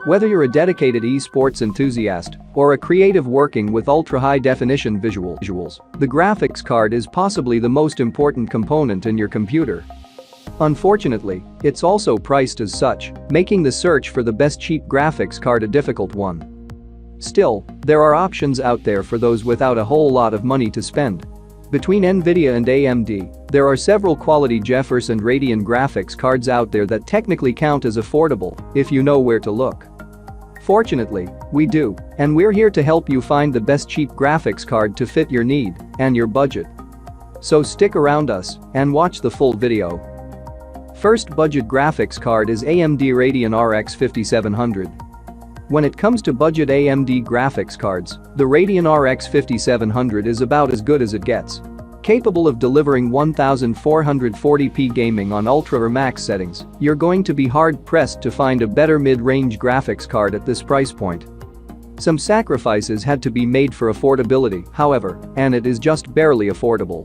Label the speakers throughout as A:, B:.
A: Whether you're a dedicated esports enthusiast or a creative working with ultra-high-definition visuals, the graphics card is possibly the most important component in your computer. Unfortunately, it's also priced as such, making the search for the best cheap graphics card a difficult one. Still, there are options out there for those without a whole lot of money to spend. Between Nvidia and AMD, there are several quality GeForce and Radeon graphics cards out there that technically count as affordable if you know where to look. Fortunately, we do, and we're here to help you find the best cheap graphics card to fit your need and your budget. So stick around us and watch the full video. First budget graphics card is AMD Radeon RX 5700. When it comes to budget AMD graphics cards, the Radeon RX 5700 is about as good as it gets. Capable of delivering 1440p gaming on ultra or max settings, you're going to be hard-pressed to find a better mid-range graphics card at this price point. Some sacrifices had to be made for affordability, however, and it is just barely affordable.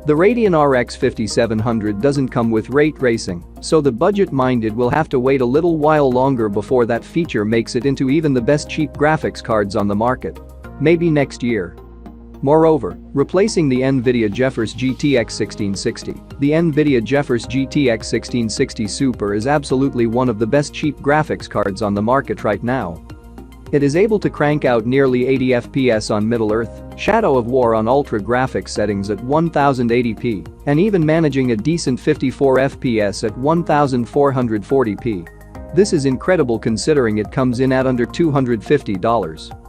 A: The Radeon RX 5700 doesn't come with ray tracing, so the budget-minded will have to wait a little while longer before that feature makes it into even the best cheap graphics cards on the market. Maybe next year. Moreover, replacing the Nvidia GeForce GTX 1660, the Nvidia GeForce GTX 1660 Super is absolutely one of the best cheap graphics cards on the market right now. It is able to crank out nearly 80 FPS on Middle-earth, Shadow of War on ultra graphics settings at 1080p, and even managing a decent 54 FPS at 1440p. This is incredible considering it comes in at under $250.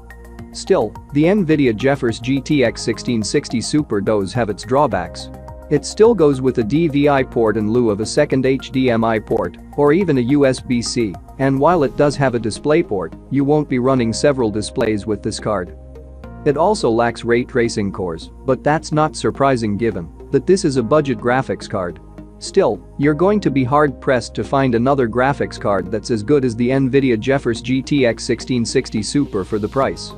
A: Still, the Nvidia GeForce GTX 1660 Super does have its drawbacks. It still goes with a DVI port in lieu of a second HDMI port, or even a USB-C, and while it does have a DisplayPort, you won't be running several displays with this card. It also lacks ray tracing cores, but that's not surprising given that this is a budget graphics card. Still, you're going to be hard-pressed to find another graphics card that's as good as the Nvidia GeForce GTX 1660 Super for the price.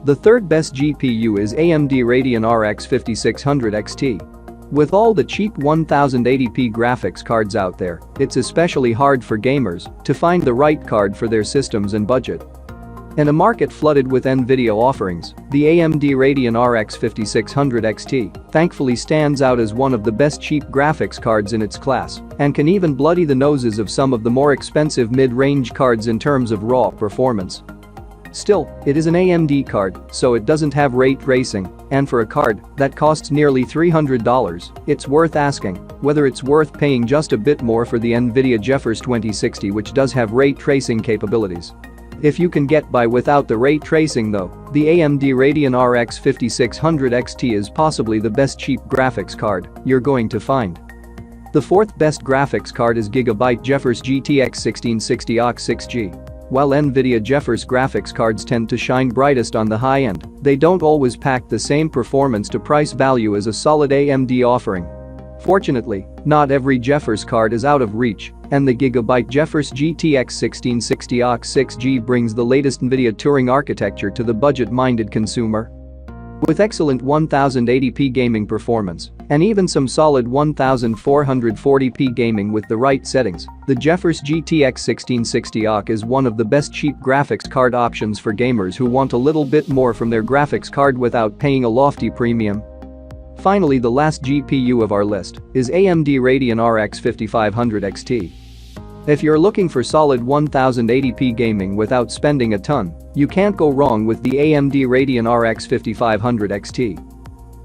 A: The third best GPU is AMD Radeon RX 5600 XT. With all the cheap 1080p graphics cards out there, it's especially hard for gamers to find the right card for their systems and budget. In a market flooded with Nvidia offerings, the AMD Radeon RX 5600 XT thankfully stands out as one of the best cheap graphics cards in its class and can even bloody the noses of some of the more expensive mid-range cards in terms of raw performance. Still, it is an AMD card, so it doesn't have ray tracing, and for a card that costs nearly $300, it's worth asking whether it's worth paying just a bit more for the Nvidia GeForce 2060, which does have ray tracing capabilities. If you can get by without the ray tracing though, the AMD Radeon RX 5600 XT is possibly the best cheap graphics card you're going to find. The fourth best graphics card is Gigabyte GeForce GTX 1660 AUX 6G. While Nvidia GeForce graphics cards tend to shine brightest on the high end, they don't always pack the same performance to price value as a solid AMD offering. Fortunately, not every GeForce card is out of reach, and the Gigabyte GeForce GTX 1660 AUX 6G brings the latest Nvidia Turing architecture to the budget-minded consumer. With excellent 1080p gaming performance and even some solid 1440p gaming with the right settings, the GeForce GTX 1660 AUX is one of the best cheap graphics card options for gamers who want a little bit more from their graphics card without paying a lofty premium. Finally, the last GPU of our list is AMD Radeon RX 5500 XT. If you're looking for solid 1080p gaming without spending a ton, you can't go wrong with the AMD Radeon RX 5500 XT.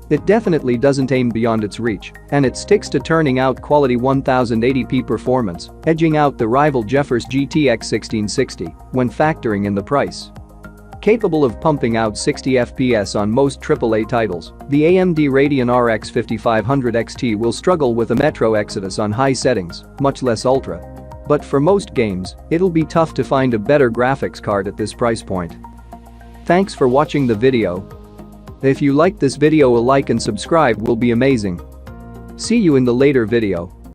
A: It definitely doesn't aim beyond its reach, and it sticks to turning out quality 1080p performance, edging out the rival GeForce GTX 1660 when factoring in the price. Capable of pumping out 60 FPS on most AAA titles, the AMD Radeon RX 5500 XT will struggle with a Metro Exodus on high settings, much less ultra. But for most games, it'll be tough to find a better graphics card at this price point. Thanks for watching the video. If you liked this video, a like and subscribe will be amazing. See you in the later video.